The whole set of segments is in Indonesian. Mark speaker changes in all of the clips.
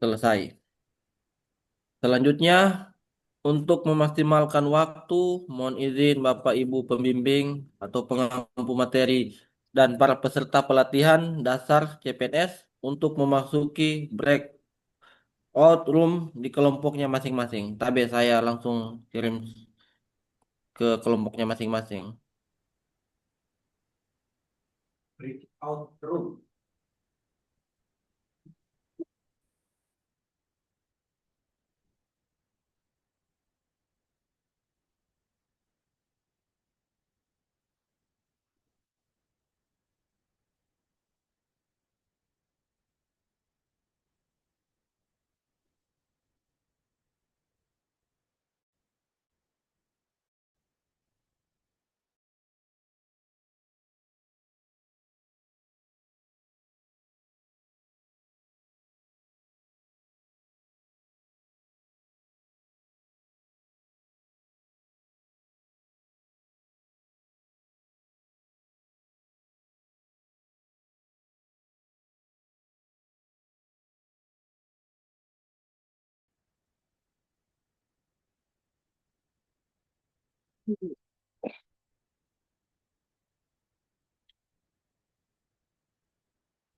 Speaker 1: selesai. Selanjutnya, untuk memaksimalkan waktu, mohon izin Bapak Ibu pembimbing atau pengampu materi dan para peserta pelatihan dasar CPNS untuk memasuki breakout room di kelompoknya masing-masing. Tapi saya langsung kirim ke kelompoknya masing-masing. Breakout room.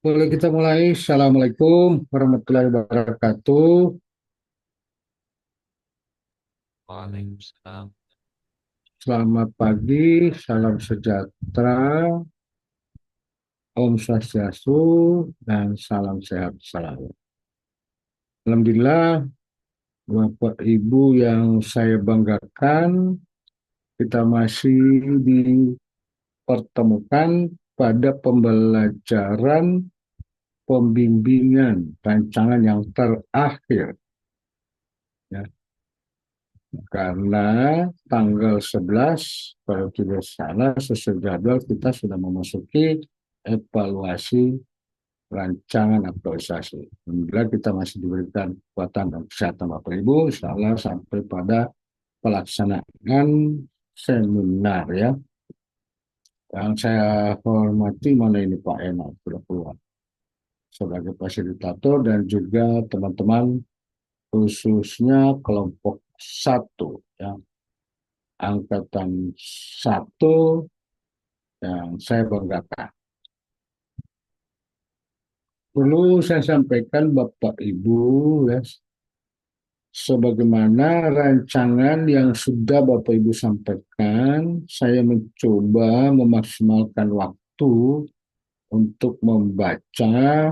Speaker 2: Boleh kita mulai. Assalamualaikum warahmatullahi wabarakatuh.
Speaker 3: Waalaikumsalam.
Speaker 2: Selamat pagi, salam sejahtera, Om Swastiastu, dan salam sehat selalu. Alhamdulillah, Bapak Ibu yang saya banggakan, kita masih dipertemukan pada pembelajaran pembimbingan rancangan yang terakhir. Ya, karena tanggal 11 kalau tidak salah sesuai jadwal kita sudah memasuki evaluasi rancangan aktualisasi. Alhamdulillah kita masih diberikan kekuatan dan kesehatan Bapak Ibu, insya Allah sampai pada pelaksanaan seminar ya. Yang saya hormati mana ini Pak Ena sudah keluar sebagai fasilitator dan juga teman-teman khususnya kelompok satu ya, angkatan satu yang saya banggakan. Perlu saya sampaikan Bapak Ibu ya, sebagaimana rancangan yang sudah Bapak Ibu sampaikan, saya mencoba memaksimalkan waktu untuk membaca,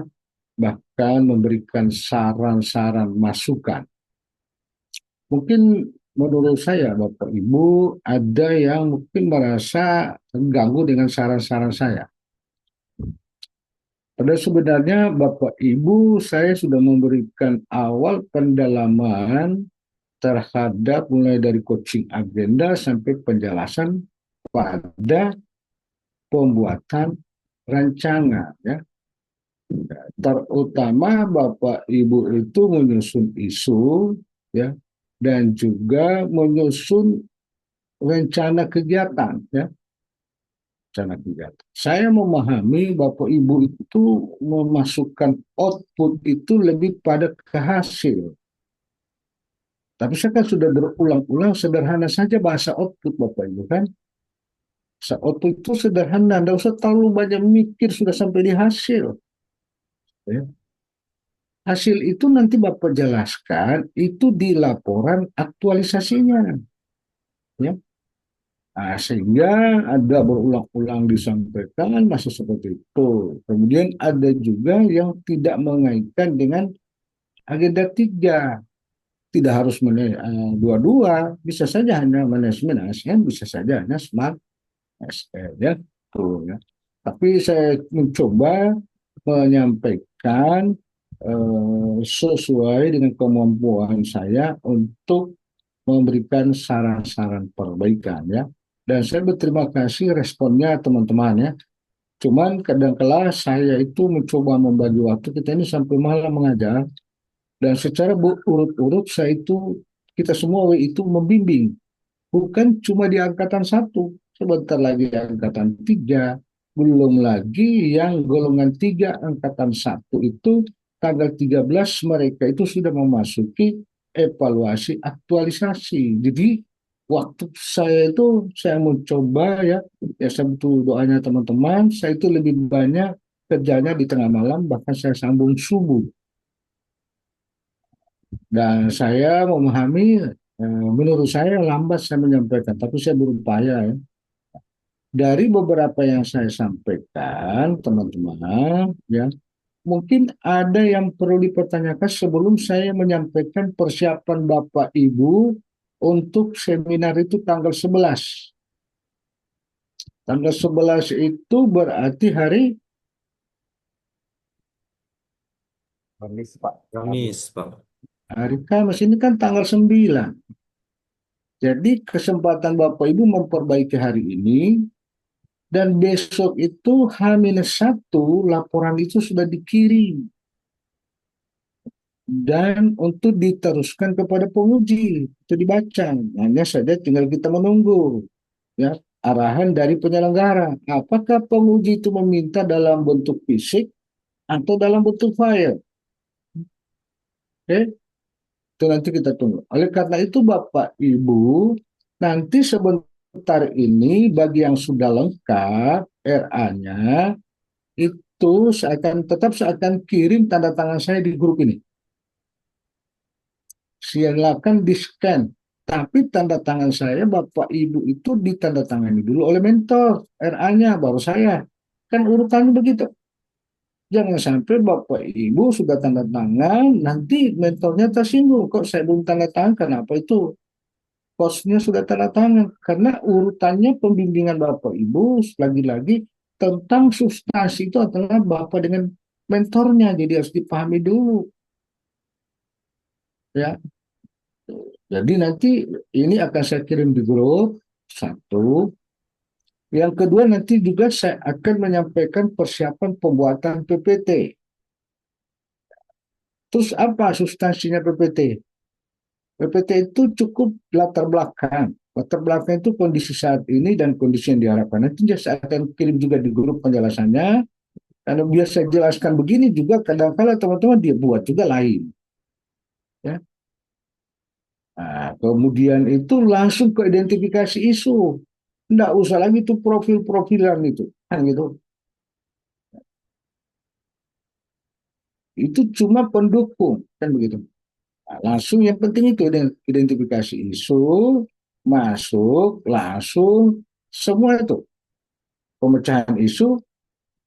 Speaker 2: bahkan memberikan saran-saran masukan. Mungkin menurut saya Bapak Ibu ada yang mungkin merasa terganggu dengan saran-saran saya. Pada sebenarnya Bapak Ibu saya sudah memberikan awal pendalaman terhadap mulai dari coaching agenda sampai penjelasan pada pembuatan rancangan ya. Terutama Bapak Ibu itu menyusun isu ya dan juga menyusun rencana kegiatan ya, rencana kegiatan. Saya memahami Bapak Ibu itu memasukkan output itu lebih pada ke hasil. Tapi saya kan sudah berulang-ulang sederhana saja bahasa output Bapak Ibu kan. Bahasa output itu sederhana, tidak usah terlalu banyak mikir sudah sampai di hasil. Ya. Hasil itu nanti Bapak jelaskan itu di laporan aktualisasinya. Ya. Nah, sehingga ada berulang-ulang disampaikan masih seperti itu. Kemudian ada juga yang tidak mengaitkan dengan agenda tiga. Tidak harus dua-dua, bisa saja hanya manajemen ASN, bisa saja hanya smart ASN. Ya. Tuh, ya. Tapi saya mencoba menyampaikan sesuai dengan kemampuan saya untuk memberikan saran-saran perbaikan ya. Dan saya berterima kasih responnya teman-teman ya. Cuman kadang-kala saya itu mencoba membagi waktu kita ini sampai malam mengajar dan secara berurut-urut saya itu kita semua itu membimbing bukan cuma di angkatan satu, sebentar lagi angkatan tiga, belum lagi yang golongan tiga angkatan satu itu tanggal 13 mereka itu sudah memasuki evaluasi aktualisasi. Jadi waktu saya itu saya mau coba ya, ya Sabtu doanya teman-teman, saya itu lebih banyak kerjanya di tengah malam, bahkan saya sambung subuh. Dan saya memahami, menurut saya lambat saya menyampaikan, tapi saya berupaya ya. Dari beberapa yang saya sampaikan, teman-teman, ya, mungkin ada yang perlu dipertanyakan sebelum saya menyampaikan persiapan Bapak Ibu untuk seminar itu tanggal 11. Tanggal 11 itu berarti hari
Speaker 3: Kamis, Pak.
Speaker 1: Kamis, Pak.
Speaker 2: hari Kamis ini kan tanggal 9. Jadi kesempatan Bapak Ibu memperbaiki hari ini dan besok itu H-1 laporan itu sudah dikirim dan untuk diteruskan kepada penguji itu dibaca. Hanya saja tinggal kita menunggu ya arahan dari penyelenggara. Apakah penguji itu meminta dalam bentuk fisik atau dalam bentuk file? Oke, itu nanti kita tunggu. Oleh karena itu Bapak Ibu, nanti sebentar ini bagi yang sudah lengkap RA-nya itu saya akan kirim tanda tangan saya di grup ini. Silakan di-scan. Tapi tanda tangan saya Bapak Ibu itu ditandatangani dulu oleh mentor RA-nya baru saya. Kan urutannya begitu. Jangan sampai Bapak Ibu sudah tanda tangan, nanti mentornya tersinggung. Kok saya belum tanda tangan? Kenapa itu? Kosnya sudah tanda tangan. Karena urutannya pembimbingan Bapak Ibu, lagi-lagi tentang substansi itu adalah Bapak dengan mentornya. Jadi harus dipahami dulu. Ya, jadi nanti ini akan saya kirim di grup, satu. Yang kedua nanti juga saya akan menyampaikan persiapan pembuatan PPT. Terus apa substansinya PPT? PPT itu cukup latar belakang. Latar belakang itu kondisi saat ini dan kondisi yang diharapkan. Nanti saya akan kirim juga di grup penjelasannya. Karena biar saya jelaskan begini juga kadang-kadang teman-teman dia buat juga lain. Ya. Nah, kemudian itu langsung ke identifikasi isu. Nggak usah lagi tuh profil-profilan itu. Kan gitu. Itu cuma pendukung. Kan begitu. Nah, langsung yang penting itu identifikasi isu, masuk, langsung, semua itu. Pemecahan isu,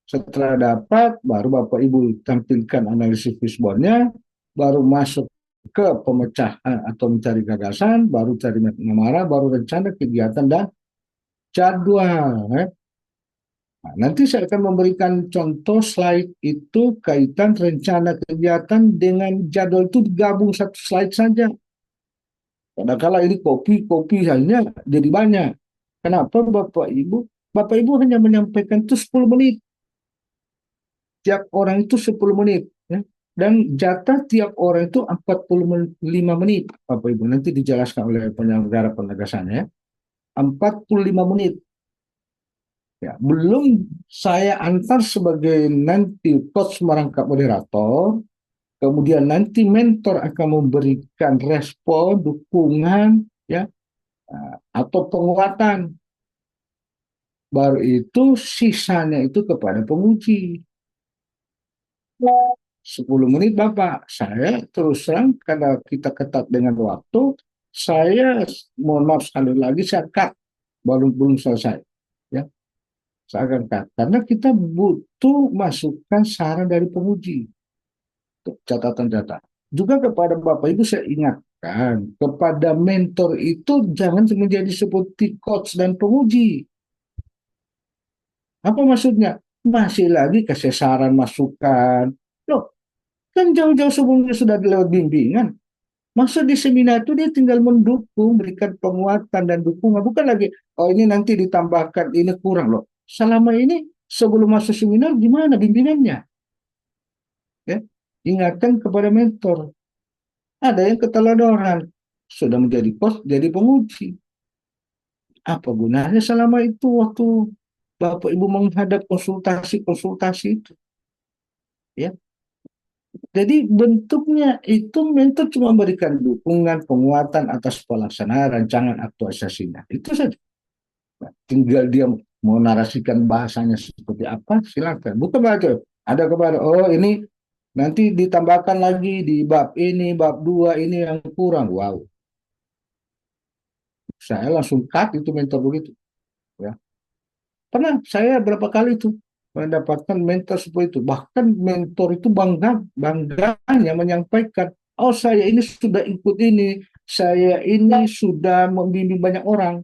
Speaker 2: setelah dapat, baru Bapak Ibu tampilkan analisis fishbone-nya, baru masuk ke pemecahan atau mencari gagasan, baru cari namara, baru rencana kegiatan dan jadwal. Nah, nanti saya akan memberikan contoh slide itu kaitan rencana kegiatan dengan jadwal itu digabung satu slide saja. Kadang-kala ini kopi hanya jadi banyak. Kenapa Bapak Ibu? Bapak Ibu hanya menyampaikan itu 10 menit. Tiap orang itu 10 menit. Ya. Dan jatah tiap orang itu 45 menit. Bapak Ibu, nanti dijelaskan oleh penyelenggara penegasannya. 45 menit. Ya, belum saya antar sebagai nanti coach merangkap moderator, kemudian nanti mentor akan memberikan respon, dukungan, ya, atau penguatan. Baru itu sisanya itu kepada penguji. 10 menit Bapak, saya terus terang karena kita ketat dengan waktu, saya mohon maaf sekali lagi saya cut, belum selesai. Ya, saya akan cut. Karena kita butuh masukan saran dari penguji. Catatan data. Juga kepada Bapak Ibu saya ingatkan, kepada mentor itu jangan menjadi seperti coach dan penguji. Apa maksudnya? Masih lagi kasih saran masukan. Loh, kan jauh-jauh sebelumnya sudah lewat bimbingan. Maksud di seminar itu dia tinggal mendukung, berikan penguatan dan dukungan. Bukan lagi, oh ini nanti ditambahkan, ini kurang loh. Selama ini sebelum masuk seminar gimana bimbingannya? Ya, ingatkan kepada mentor. Ada yang keteladoran, sudah menjadi pos, jadi penguji. Apa gunanya selama itu waktu Bapak Ibu menghadap konsultasi-konsultasi itu? Ya, Jadi bentuknya itu mentor cuma memberikan dukungan, penguatan atas pelaksanaan rancangan aktualisasinya. Itu saja. Nah, tinggal dia mau narasikan bahasanya seperti apa, silakan. Bukan berarti ada kepada, oh ini nanti ditambahkan lagi di bab ini, bab 2 ini yang kurang. Wow, saya langsung cut itu mentor begitu. Ya. Pernah saya berapa kali itu mendapatkan mentor seperti itu. Bahkan mentor itu bangganya menyampaikan, oh saya ini sudah ikut ini, saya ini sudah membimbing banyak orang.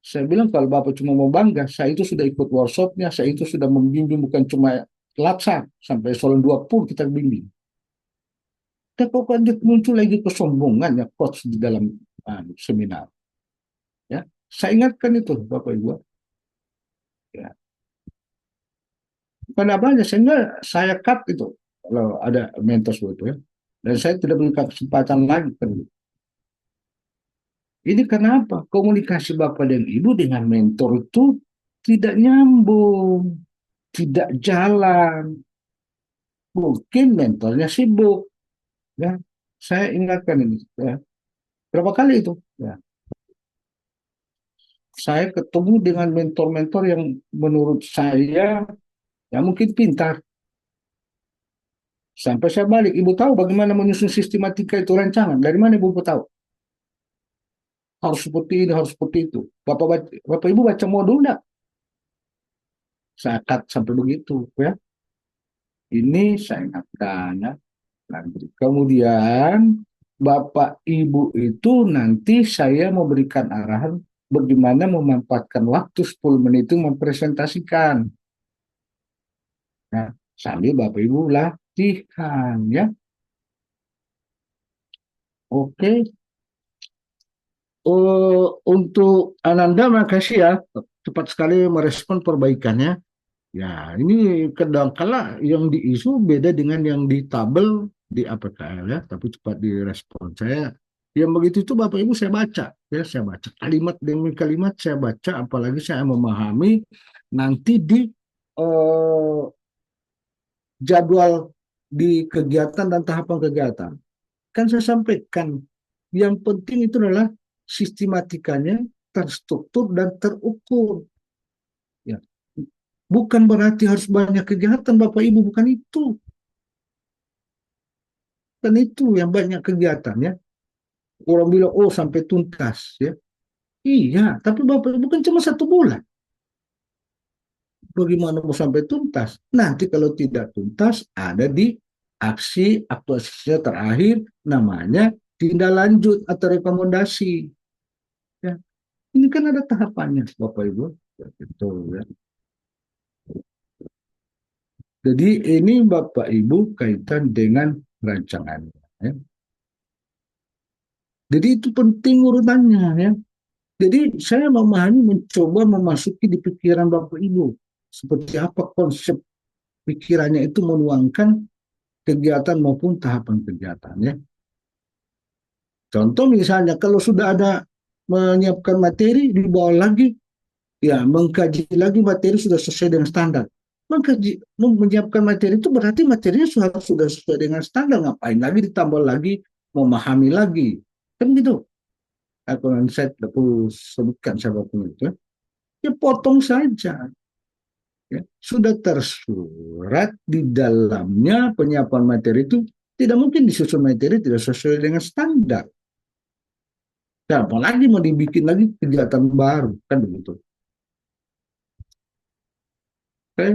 Speaker 2: Saya bilang kalau Bapak cuma mau bangga, saya itu sudah ikut workshopnya, saya itu sudah membimbing bukan cuma laksa, sampai eselon 2 pun kita bimbing. Tapi kok muncul lagi kesombongan ya coach di dalam seminar. Ya, saya ingatkan itu Bapak Ibu. Ya, pada banyak sehingga saya cut itu kalau ada mentor seperti itu ya. Dan saya tidak berikan kesempatan lagi kan. Ini kenapa? Komunikasi Bapak dan Ibu dengan mentor itu tidak nyambung, tidak jalan. Mungkin mentornya sibuk. Ya, saya ingatkan ini. Ya. Berapa kali itu? Ya. Saya ketemu dengan mentor-mentor yang menurut saya ya mungkin pintar. Sampai saya balik, Ibu tahu bagaimana menyusun sistematika itu rancangan? Dari mana Ibu tahu? Harus seperti ini, harus seperti itu. Bapak Ibu baca modul enggak? Saya cut sampai begitu ya. Ini saya ingatkan ya. Nanti. Kemudian Bapak Ibu itu nanti saya memberikan arahan bagaimana memanfaatkan waktu 10 menit itu mempresentasikan. Nah, sambil Bapak Ibu latihan ya. Oke. Untuk Ananda makasih ya. Cepat sekali merespon perbaikannya. Ya, ini kadang-kala yang diisu beda dengan yang di tabel di APKL ya, tapi cepat direspon. Saya yang begitu itu Bapak Ibu saya baca, ya saya baca kalimat demi kalimat saya baca, apalagi saya memahami nanti di eh, jadwal di kegiatan dan tahapan kegiatan. Kan saya sampaikan, yang penting itu adalah sistematikanya terstruktur dan terukur. Ya, bukan berarti harus banyak kegiatan Bapak Ibu, bukan itu. Kan itu yang banyak kegiatan ya. Orang bilang, oh sampai tuntas ya. Iya, tapi Bapak Ibu kan cuma 1 bulan. Bagaimana mau sampai tuntas? Nanti kalau tidak tuntas, ada di aksi aktualisasinya terakhir, namanya tindak lanjut atau rekomendasi. Ya. Ini kan ada tahapannya, Bapak Ibu. Ya, betul ya. Jadi ini Bapak Ibu kaitan dengan rancangannya. Ya. Jadi itu penting urutannya ya. Jadi saya memahami, mencoba memasuki di pikiran Bapak Ibu. Seperti apa konsep pikirannya itu menuangkan kegiatan maupun tahapan kegiatan ya. Contoh misalnya kalau sudah ada menyiapkan materi, dibawa lagi, ya mengkaji lagi materi sudah sesuai dengan standar. Mengkaji, menyiapkan materi itu berarti materinya sudah sesuai dengan standar. Ngapain lagi ditambah lagi, memahami lagi. Kan gitu. Aku saya perlu sebutkan siapapun itu. Ya potong saja. Ya, sudah tersurat di dalamnya penyiapan materi itu tidak mungkin disusun materi tidak sesuai dengan standar. Nah, apalagi mau dibikin lagi kegiatan baru kan begitu. Oke.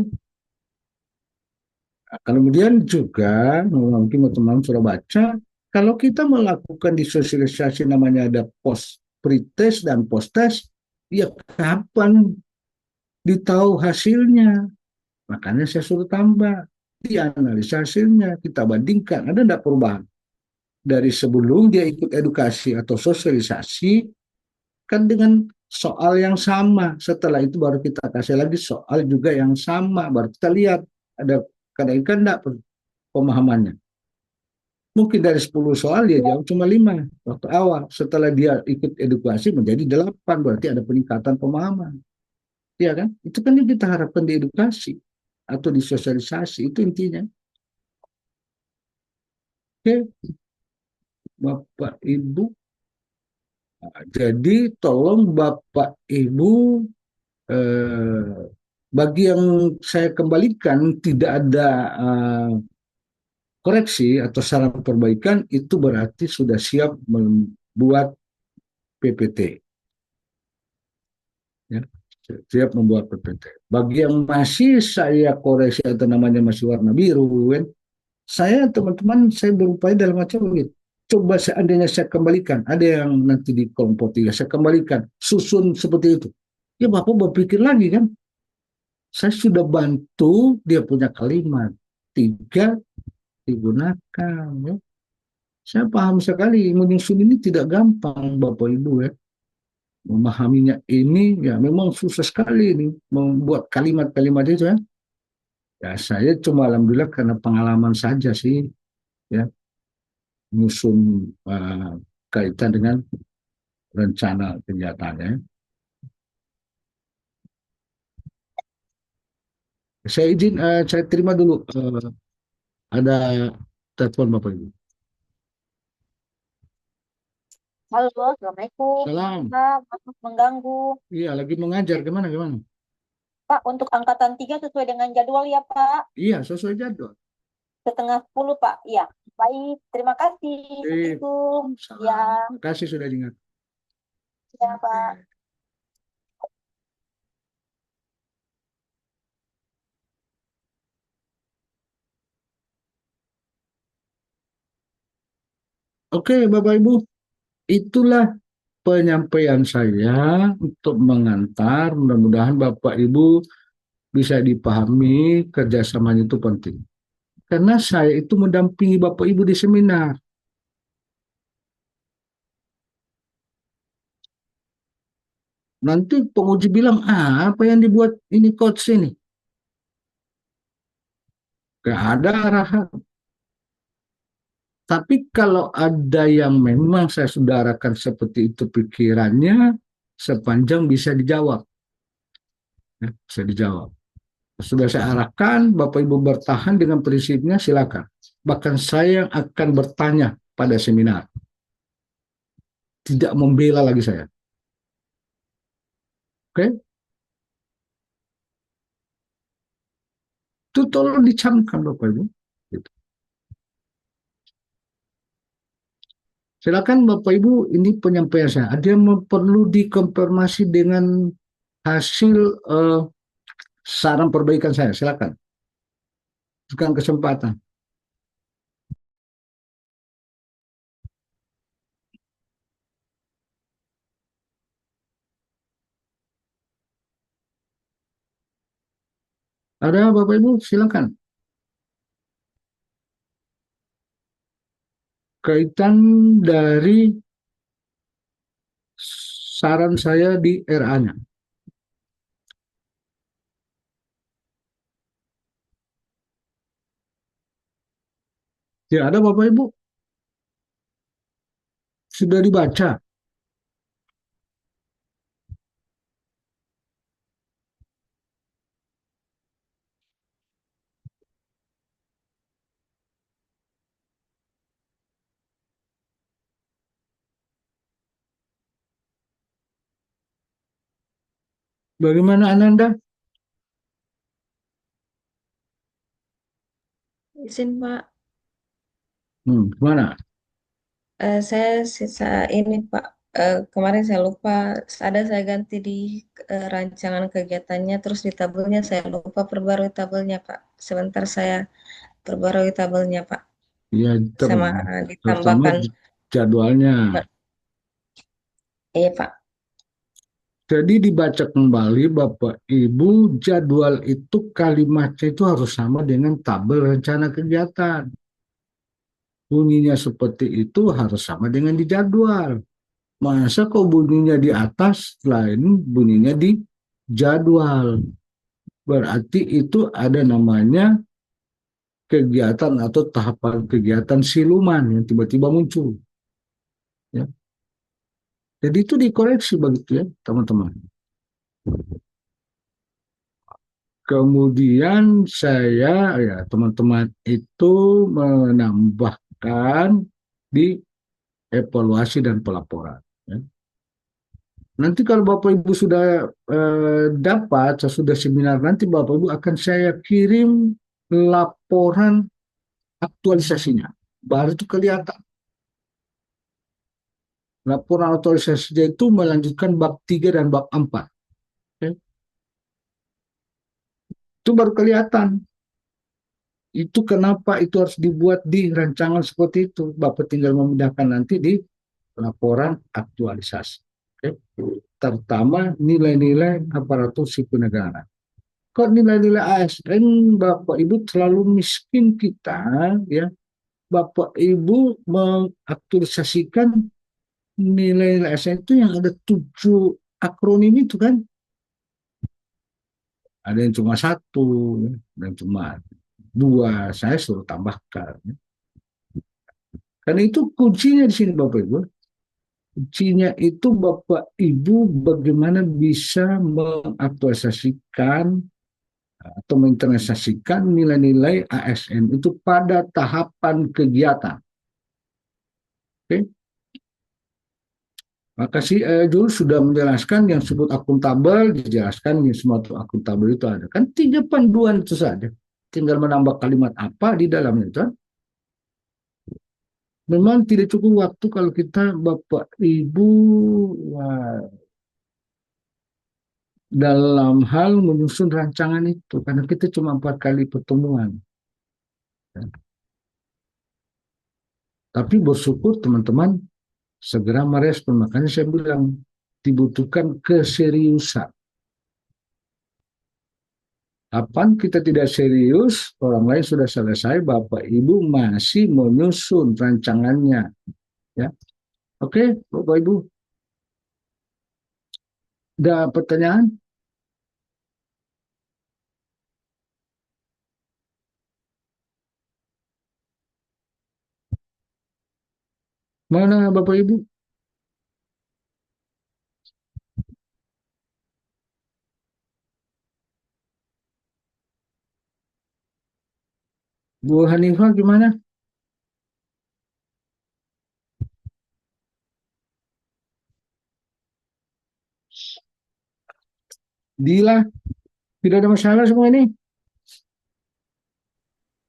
Speaker 2: Nah, kemudian juga mungkin teman-teman sudah baca, kalau kita melakukan di sosialisasi namanya ada post pretest dan post test, ya kapan ditahu hasilnya? Makanya saya suruh tambah, dianalisa hasilnya, kita bandingkan, ada tidak perubahan? Dari sebelum dia ikut edukasi atau sosialisasi, kan dengan soal yang sama, setelah itu baru kita kasih lagi soal juga yang sama, baru kita lihat ada kadang-kadang tidak pemahamannya. Mungkin dari 10 soal dia jawab cuma 5 waktu awal, setelah dia ikut edukasi menjadi 8, berarti ada peningkatan pemahaman. Ya kan? Itu kan yang kita harapkan di edukasi atau di sosialisasi, itu intinya. Oke, Bapak Ibu. Nah, jadi tolong Bapak Ibu, eh, bagi yang saya kembalikan tidak ada koreksi atau saran perbaikan, itu berarti sudah siap membuat PPT. Ya, siap membuat PPT. Bagi yang masih saya koreksi atau namanya masih warna biru, kan, saya teman-teman saya berupaya dalam macam begitu. Coba seandainya saya kembalikan, ada yang nanti di kelompok tiga saya kembalikan, susun seperti itu. Ya Bapak berpikir lagi kan, saya sudah bantu dia punya kalimat tiga digunakan. Ya. Saya paham sekali menyusun ini tidak gampang Bapak Ibu ya. Memahaminya ini ya memang susah sekali ini membuat kalimat-kalimat itu ya. Ya saya cuma alhamdulillah karena pengalaman saja sih ya menyusun kaitan dengan rencana kegiatannya. Saya izin saya terima dulu ada telepon Bapak Ibu.
Speaker 4: Halo, Assalamualaikum.
Speaker 2: Salam.
Speaker 4: Pak, maaf mengganggu.
Speaker 2: Iya lagi mengajar gimana gimana?
Speaker 4: Pak, untuk angkatan 3 sesuai dengan jadwal ya, Pak.
Speaker 2: Iya sesuai jadwal.
Speaker 4: Setengah 10, Pak. Iya. Baik, terima kasih. Assalamualaikum. Ya,
Speaker 2: Terima kasih sudah diingat.
Speaker 4: ya, Pak.
Speaker 2: Oke Bapak Ibu, itulah penyampaian saya untuk mengantar. Mudah-mudahan Bapak Ibu bisa dipahami kerjasamanya itu penting. Karena saya itu mendampingi Bapak Ibu di seminar. Nanti penguji bilang, apa yang dibuat ini coach ini? Gak ada arahan. Tapi kalau ada yang memang saya sudah arahkan seperti itu pikirannya, sepanjang bisa dijawab. Ya, bisa dijawab. Sudah saya arahkan, Bapak Ibu bertahan dengan prinsipnya, silakan. Bahkan saya akan bertanya pada seminar. Tidak membela lagi saya. Oke? Itu tolong dicamkan Bapak Ibu. Gitu. Silakan Bapak Ibu, ini penyampaian saya. Ada yang perlu dikonfirmasi dengan hasil saran perbaikan saya. Silakan. Berikan kesempatan. Ada Bapak Ibu, silakan. Kaitan dari saran saya di RA-nya. Ya ada Bapak Ibu, sudah dibaca. Bagaimana Ananda?
Speaker 5: Izin Pak,
Speaker 2: Gimana?
Speaker 5: Saya sisa ini Pak. Kemarin saya lupa, ada saya ganti di rancangan kegiatannya, terus di tabelnya saya lupa perbarui tabelnya Pak. Sebentar saya perbarui tabelnya Pak,
Speaker 2: Ya,
Speaker 5: sama
Speaker 2: terutama
Speaker 5: ditambahkan.
Speaker 2: jadwalnya.
Speaker 5: Iya Pak,
Speaker 2: Jadi dibaca kembali Bapak Ibu, jadwal itu kalimatnya itu harus sama dengan tabel rencana kegiatan. Bunyinya seperti itu harus sama dengan di jadwal. Masa kok bunyinya di atas, lain bunyinya di jadwal. Berarti itu ada namanya kegiatan atau tahapan kegiatan siluman yang tiba-tiba muncul. Ya. Jadi itu dikoreksi begitu ya teman-teman. Kemudian saya ya teman-teman itu menambah akan dievaluasi dan pelaporan. Ya. Nanti kalau Bapak Ibu sudah dapat, sesudah seminar nanti Bapak Ibu akan saya kirim laporan aktualisasinya. Baru itu kelihatan. Laporan aktualisasinya itu melanjutkan bab 3 dan bab 4. Oke. Itu baru kelihatan. Itu kenapa itu harus dibuat di rancangan seperti itu. Bapak tinggal memindahkan nanti di laporan aktualisasi. Oke. Terutama nilai-nilai aparatur sipil negara. Kok nilai-nilai ASN Bapak Ibu terlalu miskin kita, ya. Bapak Ibu mengaktualisasikan nilai-nilai ASN itu yang ada 7 akronim itu kan. Ada yang cuma 1, dan cuma 2. Saya suruh tambahkan. Karena itu kuncinya di sini Bapak Ibu. Kuncinya itu Bapak Ibu bagaimana bisa mengaktualisasikan atau menginternalisasikan nilai-nilai ASN itu pada tahapan kegiatan. Oke. Maka si Jules sudah menjelaskan yang disebut akuntabel, dijelaskan yang semua akuntabel itu ada. Kan 3 panduan itu saja. Tinggal menambah kalimat apa di dalamnya itu. Memang tidak cukup waktu kalau kita Bapak Ibu, wah, dalam hal menyusun rancangan itu. Karena kita cuma 4 kali pertemuan. Tapi bersyukur teman-teman segera merespon. Makanya saya bilang dibutuhkan keseriusan. Kapan kita tidak serius, orang lain sudah selesai, Bapak Ibu masih menyusun rancangannya. Ya, oke, Bapak Ibu. Ada pertanyaan? Mana Bapak Ibu? Bu Hanifah gimana? Dila, tidak ada masalah semua ini?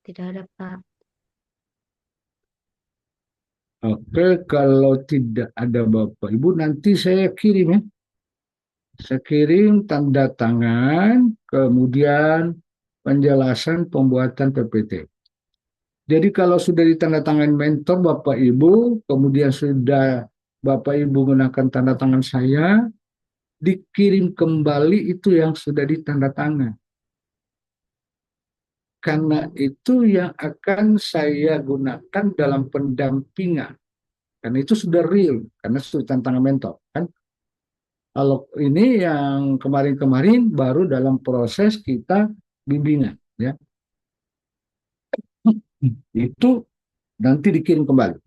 Speaker 5: Tidak ada, Pak.
Speaker 2: Oke, kalau tidak ada Bapak Ibu, nanti saya kirim ya. Saya kirim tanda tangan, kemudian penjelasan pembuatan PPT. Jadi kalau sudah ditandatangani mentor Bapak Ibu, kemudian sudah Bapak Ibu menggunakan tanda tangan saya, dikirim kembali itu yang sudah ditandatangan. Karena itu yang akan saya gunakan dalam pendampingan. Karena itu sudah real, karena sudah tantangan mentor. Kan? Kalau ini yang kemarin-kemarin baru dalam proses kita bimbingan. Ya. Itu nanti dikirim kembali.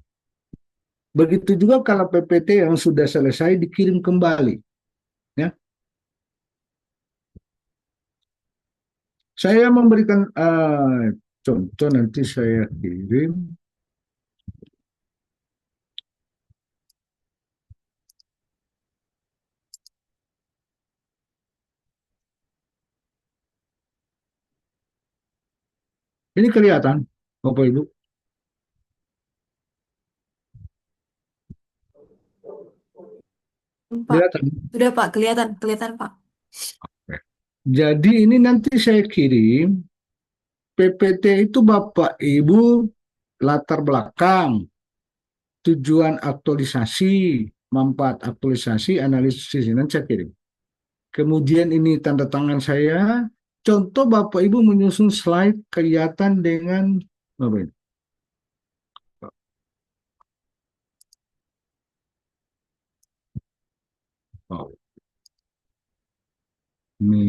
Speaker 2: Begitu juga kalau PPT yang sudah selesai dikirim kembali. Ya. Saya memberikan contoh nanti saya kirim. Ini kelihatan, Bapak Ibu.
Speaker 6: Pak,
Speaker 2: Kelihatan.
Speaker 6: sudah Pak, kelihatan Pak.
Speaker 2: Jadi ini nanti saya kirim PPT itu Bapak Ibu latar belakang, tujuan aktualisasi, manfaat aktualisasi, analisis nanti saya kirim. Kemudian ini tanda tangan saya. Contoh Bapak Ibu menyusun slide kelihatan dengan apa ini? Oh, ini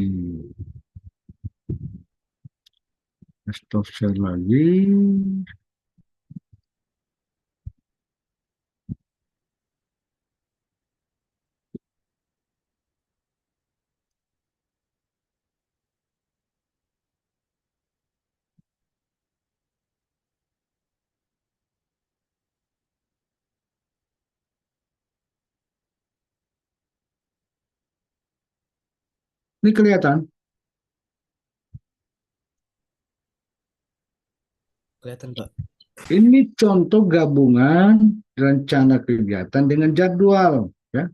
Speaker 2: stop share lagi. Ini kelihatan.
Speaker 3: Kelihatan, Pak.
Speaker 2: Ini contoh gabungan rencana kegiatan dengan jadwal, ya.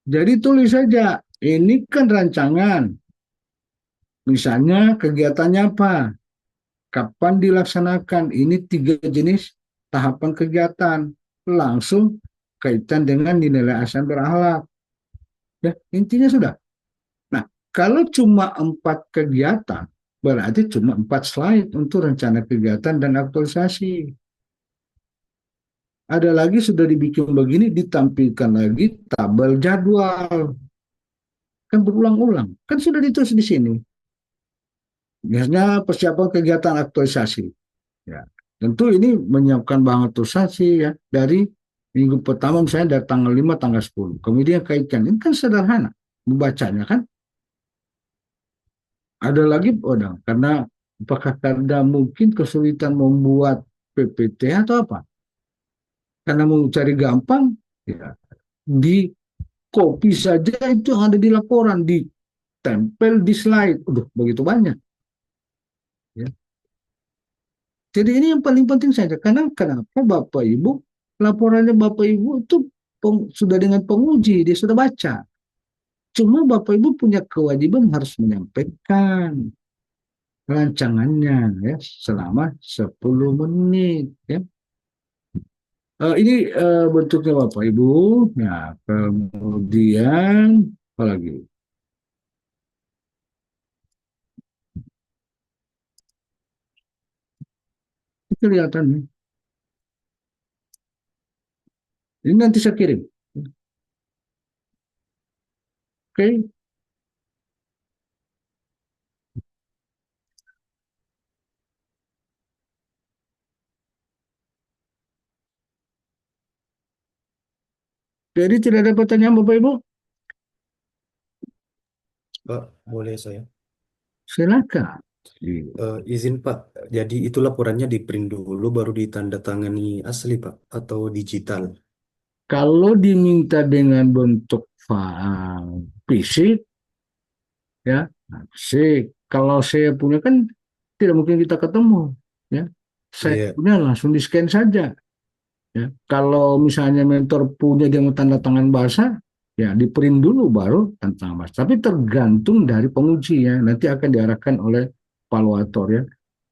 Speaker 2: Jadi tulis saja, ini kan rancangan. Misalnya kegiatannya apa? Kapan dilaksanakan? Ini 3 jenis tahapan kegiatan. Langsung kaitan dengan nilai asal berakhlak. Ya, intinya sudah. Nah, kalau cuma 4 kegiatan, berarti cuma 4 slide untuk rencana kegiatan dan aktualisasi. Ada lagi sudah dibikin begini, ditampilkan lagi tabel jadwal. Kan berulang-ulang. Kan sudah ditulis di sini. Biasanya persiapan kegiatan aktualisasi. Ya, tentu ini menyiapkan bahan aktualisasi ya dari minggu pertama misalnya dari tanggal 5, tanggal 10. Kemudian kaitkan. Ini kan sederhana membacanya kan. Ada lagi, karena apakah karena mungkin kesulitan membuat PPT atau apa? Karena mau cari gampang, ya, di copy saja itu yang ada di laporan, ditempel di slide. Begitu banyak. Ya. Jadi ini yang paling penting saja. Karena kenapa Bapak Ibu, laporannya Bapak Ibu itu sudah dengan penguji, dia sudah baca. Cuma Bapak Ibu punya kewajiban harus menyampaikan rancangannya ya selama 10 menit ya. Ini bentuknya Bapak Ibu. Nah, kemudian apa lagi? Kelihatan nih. Ini nanti saya kirim. Oke. Jadi tidak ada pertanyaan Bapak Ibu?
Speaker 3: Pak, boleh saya?
Speaker 2: Silakan.
Speaker 3: Izin Pak, jadi itu laporannya di print dulu baru ditandatangani asli Pak atau digital?
Speaker 2: Kalau diminta dengan bentuk file fisik, ya, fisik. Kalau saya punya kan tidak mungkin kita ketemu, ya. Saya
Speaker 3: Iya.
Speaker 2: punya langsung di scan saja, ya. Kalau misalnya mentor punya dia mau tanda tangan bahasa, ya di print dulu baru tanda tangan bahasa. Tapi tergantung dari penguji ya. Nanti akan diarahkan oleh evaluator ya.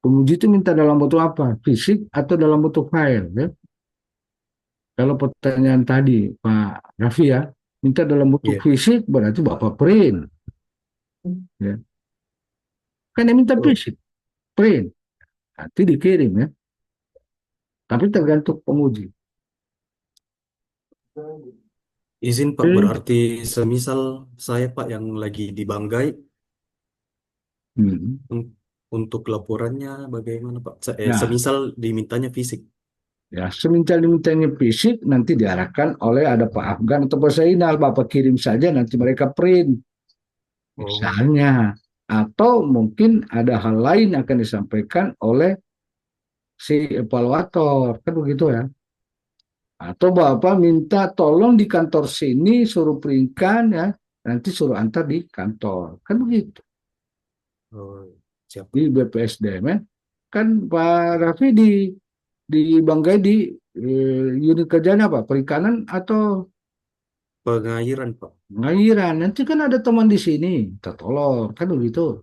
Speaker 2: Penguji itu minta dalam bentuk apa? Fisik atau dalam bentuk file, ya. Kalau pertanyaan tadi Pak Raffi ya, minta dalam bentuk
Speaker 3: Iya.
Speaker 2: fisik berarti Bapak print. Ya. Kan yang minta
Speaker 3: Oh,
Speaker 2: fisik, print. Nanti dikirim ya. Tapi tergantung penguji.
Speaker 3: izin Pak,
Speaker 2: Oke.
Speaker 3: berarti semisal saya Pak yang lagi di Banggai
Speaker 2: Hmm.
Speaker 3: un- untuk laporannya bagaimana Pak?
Speaker 2: Nah,
Speaker 3: Semisal dimintanya fisik.
Speaker 2: ya seminta dimintanya fisik nanti diarahkan oleh ada Pak Afgan atau Pak Zainal. Bapak kirim saja nanti mereka print.
Speaker 3: Oh,
Speaker 2: Misalnya. Atau mungkin ada hal lain yang akan disampaikan oleh si evaluator. Kan begitu ya. Atau Bapak minta tolong di kantor sini suruh peringkan ya, nanti suruh antar di kantor. Kan begitu.
Speaker 3: oh, siap
Speaker 2: Di
Speaker 3: Pak.
Speaker 2: BPSDM ya. Kan Pak Raffi di Banggai di unit kerjanya apa? Perikanan atau
Speaker 3: Pengairan Pak.
Speaker 2: pengairan. Nanti kan ada teman di sini, kita tolong. Kan begitu.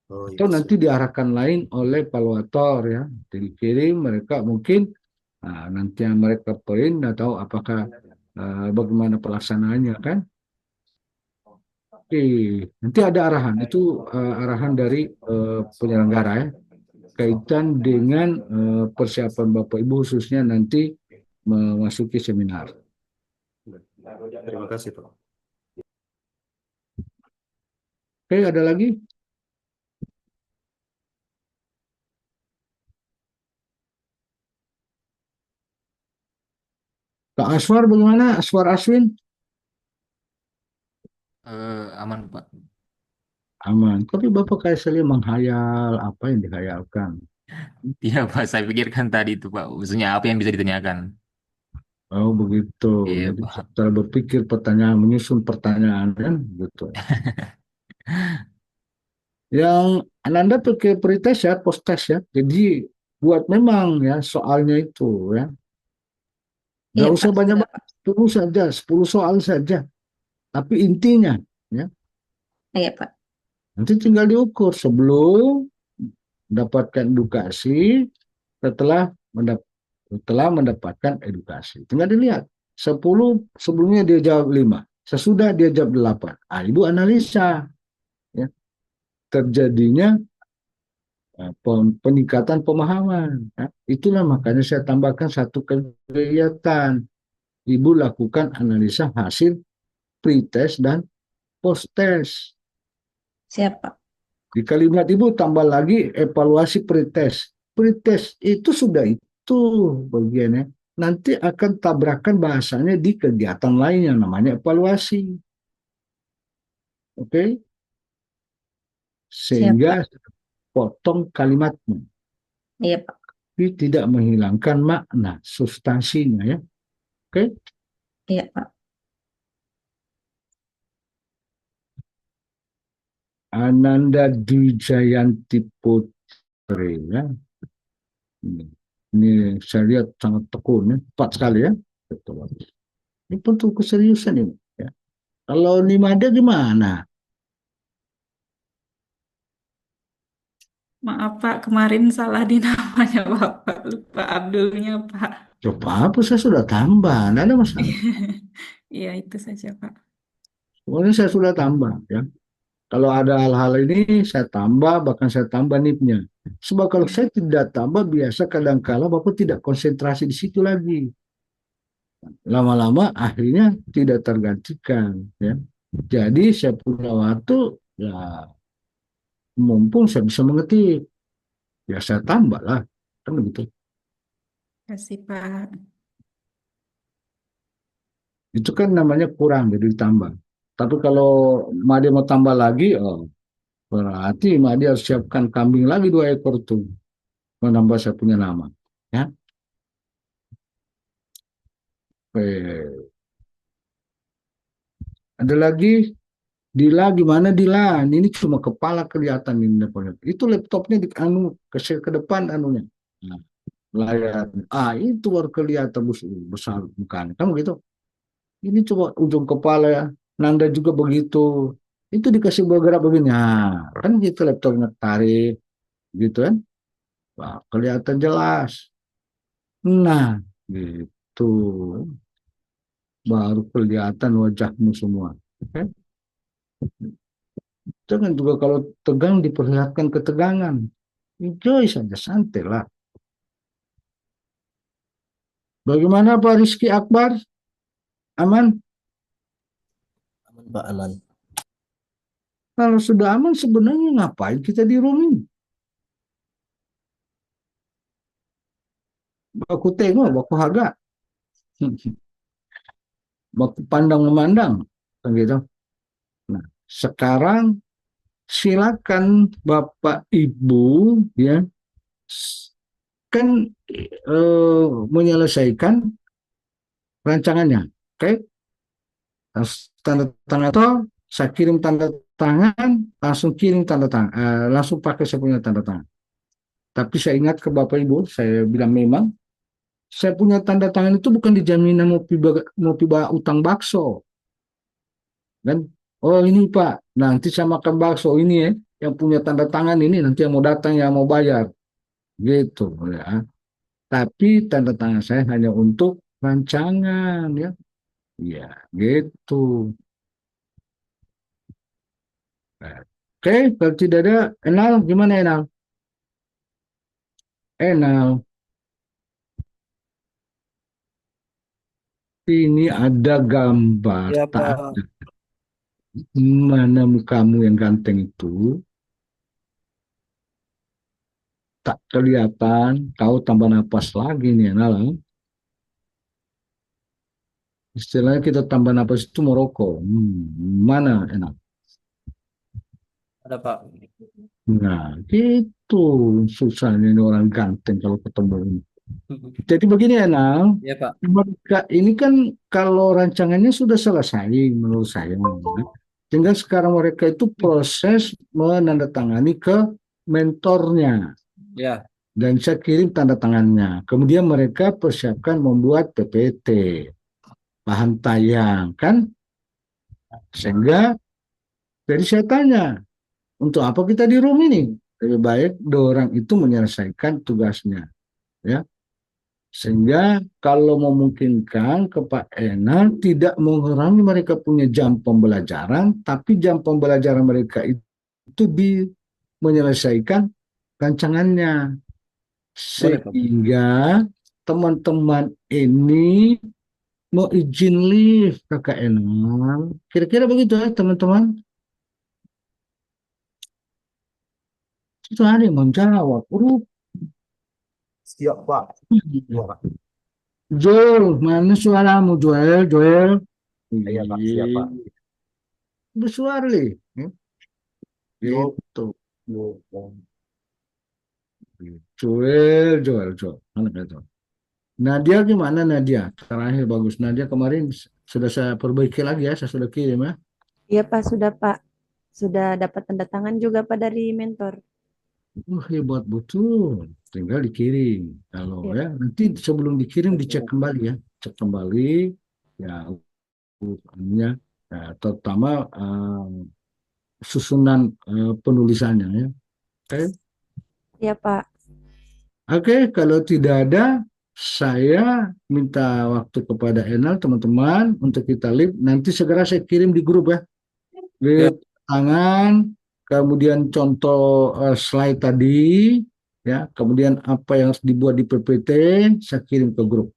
Speaker 3: Oh
Speaker 2: Atau
Speaker 3: iya
Speaker 2: nanti
Speaker 3: siap.
Speaker 2: diarahkan lain oleh evaluator ya. Jadi dikirim mereka mungkin nanti yang mereka print atau apakah bagaimana pelaksanaannya kan. Oke, nanti ada arahan. Itu arahan dari penyelenggara ya. Kaitan dengan persiapan Bapak Ibu khususnya nanti memasuki seminar.
Speaker 3: Terima kasih Pak.
Speaker 2: Oke, ada lagi? Kak Aswar bagaimana? Aswar Aswin?
Speaker 7: Aman Pak.
Speaker 2: Aman. Tapi Bapak kayak sering menghayal apa yang dihayalkan.
Speaker 7: Iya Pak, saya pikirkan tadi itu Pak. Maksudnya apa yang bisa ditanyakan?
Speaker 2: Oh begitu.
Speaker 7: Iya,
Speaker 2: Jadi
Speaker 7: Pak.
Speaker 2: cara berpikir pertanyaan, menyusun pertanyaan kan gitu. Yang Ananda pakai pretest ya, post test ya. Jadi buat memang ya soalnya itu ya. Nggak
Speaker 5: Iya,
Speaker 2: usah
Speaker 5: Pak. Sudah,
Speaker 2: banyak-banyak,
Speaker 5: Pak.
Speaker 2: 10 saja, 10 soal saja. Tapi intinya ya,
Speaker 5: Iya, Pak.
Speaker 2: nanti tinggal diukur sebelum mendapatkan edukasi, setelah mendapatkan edukasi. Tinggal dilihat. 10 sebelumnya dia jawab 5. Sesudah dia jawab 8. Ah, Ibu analisa ya, terjadinya peningkatan pemahaman. Ya. Itulah makanya saya tambahkan satu kegiatan. Ibu lakukan analisa hasil pretest dan post-test.
Speaker 5: Siap, Pak.
Speaker 2: Di kalimat Ibu tambah lagi evaluasi pretest. Pretest itu sudah itu bagiannya. Nanti akan tabrakan bahasanya di kegiatan lain yang namanya evaluasi. Oke?
Speaker 5: Siap, Pak.
Speaker 2: Sehingga potong kalimatnya.
Speaker 5: Iya, Pak.
Speaker 2: Tapi tidak menghilangkan makna, substansinya ya. Oke?
Speaker 5: Iya, Pak.
Speaker 2: Ananda Dwi Jayanti Putri ya. Ini saya lihat sangat tekun ya. Tepat sekali ya. Betul. Ini bentuk keseriusan ini. Ya. Kalau Nimada gimana?
Speaker 6: Maaf Pak, kemarin salah di namanya Bapak, lupa Abdulnya Pak.
Speaker 2: Coba apa saya sudah tambah, tidak ada masalah.
Speaker 6: Iya itu saja Pak.
Speaker 2: Pokoknya saya sudah tambah ya. Kalau ada hal-hal ini saya tambah, bahkan saya tambah nipnya. Sebab kalau saya tidak tambah, biasa kadang-kala Bapak tidak konsentrasi di situ lagi. Lama-lama akhirnya tidak tergantikan ya. Jadi saya punya waktu ya, mumpung saya bisa mengetik, ya saya tambah lah, kan begitu.
Speaker 6: Kasih Pak.
Speaker 2: Itu kan namanya kurang jadi ditambah. Tapi kalau Made mau tambah lagi, oh, berarti Made harus siapkan kambing lagi 2 ekor tuh, menambah saya punya nama. Ya, eh, ada lagi Dila, gimana Dila? Ini cuma kepala kelihatan ini depannya. Itu laptopnya di anu ke depan anunya. Nah, layar. Ah, itu baru kelihatan besar bukan. Kamu gitu. Ini coba ujung kepala ya. Nanda juga begitu. Itu dikasih bergerak begini. Nah, kan gitu laptopnya tarik gitu kan. Wah, kelihatan jelas. Nah, gitu. Baru kelihatan wajahmu semua. Oke? Jangan juga kalau tegang diperlihatkan ketegangan. Enjoy saja, santai lah. Bagaimana Pak Rizky Akbar? Aman?
Speaker 1: Aman, Pak, aman.
Speaker 2: Kalau sudah aman sebenarnya ngapain kita di room ini? Baku tengok, baku harga. Baku pandang memandang. Kan gitu. Nah, sekarang silakan Bapak Ibu ya kan menyelesaikan rancangannya. Oke? Tanda tangan atau saya kirim tanda tangan, langsung kirim tanda tangan, langsung pakai saya punya tanda tangan. Tapi saya ingat ke Bapak Ibu, saya bilang memang saya punya tanda tangan itu bukan dijaminan mau piba utang bakso, kan? Oh ini Pak, nanti saya makan bakso ini ya, yang punya tanda tangan ini nanti yang mau datang yang mau bayar, gitu ya. Tapi tanda tangan saya hanya untuk rancangan ya, ya gitu. Oke, kalau tidak ada, Enal gimana Enal? Enal, ini ada gambar
Speaker 1: Ya,
Speaker 2: tak
Speaker 1: Pak.
Speaker 2: ada. Mana mukamu yang ganteng itu? Tak kelihatan, kau tambah napas lagi nih, Enal. Istilahnya kita tambah napas itu merokok. Mana enak?
Speaker 1: Ada, Pak.
Speaker 2: Nah, gitu susahnya ini orang ganteng kalau ketemu ini. Jadi begini Enal,
Speaker 3: Ya Pak.
Speaker 2: mereka ini kan kalau rancangannya sudah selesai menurut saya, ya. Tinggal sekarang mereka itu proses menandatangani ke mentornya
Speaker 3: Ya,
Speaker 2: dan saya kirim tanda tangannya. Kemudian mereka persiapkan membuat PPT, bahan tayang kan, sehingga jadi saya tanya, untuk apa kita di room ini? Lebih baik orang itu menyelesaikan tugasnya, ya. Sehingga kalau memungkinkan ke Pak Enal tidak mengurangi mereka punya jam pembelajaran, tapi jam pembelajaran mereka itu menyelesaikan rancangannya.
Speaker 3: boleh Pak.
Speaker 2: Sehingga teman-teman ini mau izin live Kakak Enal. Kira-kira begitu ya teman-teman. Itu ada yang menjawab.
Speaker 1: Siap, Pak. Pak.
Speaker 2: Joel, mana suaramu Joel? Joel.
Speaker 1: Iya, Pak. Siap, Pak.
Speaker 2: Bersuara li.
Speaker 1: Yo,
Speaker 2: Gitu.
Speaker 1: yo, Pak.
Speaker 2: Joel, Joel, Joel. Mana itu? Nadia gimana Nadia? Terakhir bagus. Nadia kemarin sudah saya perbaiki lagi ya. Saya sudah kirim ya.
Speaker 7: Iya Pak, sudah Pak. Sudah dapat tanda tangan juga Pak dari mentor.
Speaker 2: Hebat betul. Tinggal dikirim. Kalau
Speaker 7: Iya.
Speaker 2: ya nanti sebelum dikirim dicek kembali ya. Cek kembali ya urutannya, ya, terutama susunan penulisannya ya. Oke.
Speaker 7: Iya Pak.
Speaker 2: Oke, kalau tidak ada, saya minta waktu kepada Enal, teman-teman, untuk kita live. Nanti segera saya kirim di grup ya.
Speaker 3: Ya,
Speaker 2: Live tangan, kemudian contoh slide tadi, ya, kemudian apa yang harus dibuat di PPT, saya kirim ke grup.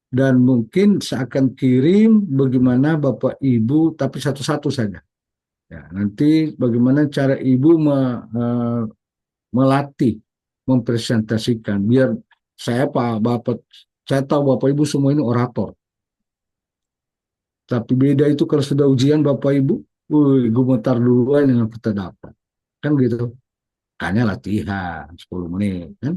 Speaker 2: Dan mungkin saya akan kirim bagaimana Bapak Ibu, tapi satu-satu saja. Ya, nanti bagaimana cara Ibu melatih, mempresentasikan, biar saya Pak Bapak, saya tahu Bapak Ibu semua ini orator, tapi beda itu kalau sudah ujian Bapak Ibu, gemetar duluan yang kita dapat, kan gitu, hanya latihan 10 menit kan.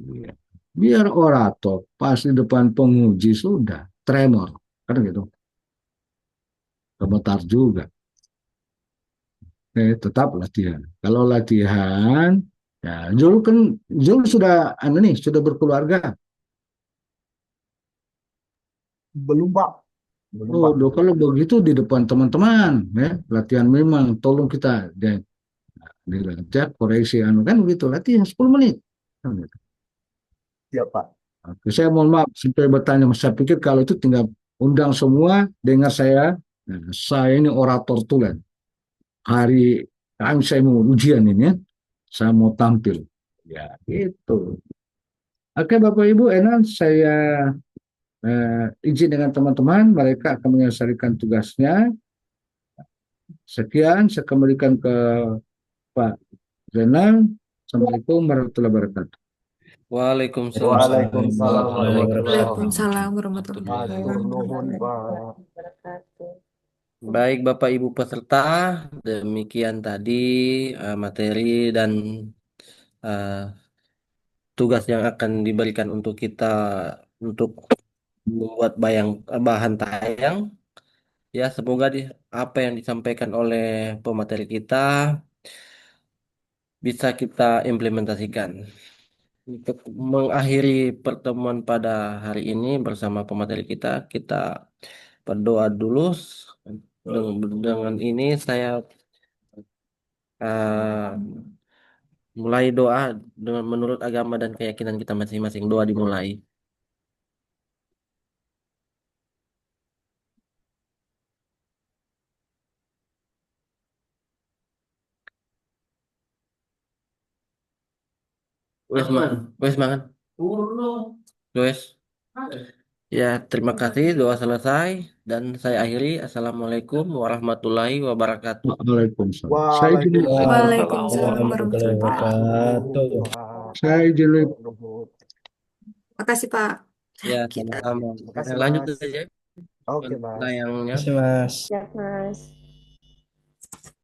Speaker 2: Iya. Biar orator pas di depan penguji sudah tremor, kan gitu, gemetar juga. Tetap latihan. Kalau latihan, ya Jul sudah nih sudah berkeluarga.
Speaker 1: Belum, Pak. Belum,
Speaker 2: Oh,
Speaker 1: Pak.
Speaker 2: kalau begitu di depan teman-teman, ya, latihan memang tolong kita diajak koreksi anu kan begitu, latihan 10 menit. Kan gitu.
Speaker 1: Siap, Pak.
Speaker 2: Oke, saya mohon maaf sampai bertanya, saya pikir kalau itu tinggal undang semua dengar saya. Nah, saya ini orator tulen. Hari kami saya mau ujian ini ya, saya mau tampil. Ya, gitu. Oke, Bapak Ibu, enak saya izin dengan teman-teman, mereka akan menyelesaikan tugasnya. Sekian, saya kembalikan ke Pak Zainal. Assalamualaikum warahmatullahi wabarakatuh.
Speaker 3: Waalaikumsalam
Speaker 1: Waalaikumsalam
Speaker 3: warahmatullahi
Speaker 1: warahmatullahi
Speaker 3: wabarakatuh.
Speaker 6: Waalaikumsalam warahmatullahi
Speaker 1: Matur nuhun, Pak.
Speaker 7: Wabarakatuh.
Speaker 3: Baik Bapak Ibu peserta, demikian tadi materi dan eh, tugas yang akan diberikan untuk kita untuk membuat bahan tayang. Ya, semoga apa yang disampaikan oleh pemateri kita bisa kita implementasikan. Untuk mengakhiri pertemuan pada hari ini bersama pemateri kita, kita berdoa dulu. Dengan ini saya mulai doa dengan menurut agama dan keyakinan kita masing-masing. Doa dimulai. Wes man, wes mangan. Wes. Ya, terima kasih. Doa selesai dan saya akhiri. Assalamualaikum warahmatullahi wabarakatuh.
Speaker 2: Waalaikumsalam.
Speaker 6: Waalaikumsalam
Speaker 1: Warahmatullahi
Speaker 6: warahmatullahi
Speaker 1: wabarakatuh.
Speaker 6: wabarakatuh.
Speaker 2: Saya izin live.
Speaker 6: Makasih Pak.
Speaker 3: Ya,
Speaker 6: Kita
Speaker 3: sama-sama.
Speaker 1: Makasih,
Speaker 3: Lanjut
Speaker 1: Mas.
Speaker 3: saja
Speaker 1: Oke, Mas.
Speaker 3: tayangnya.
Speaker 7: Ya Mas.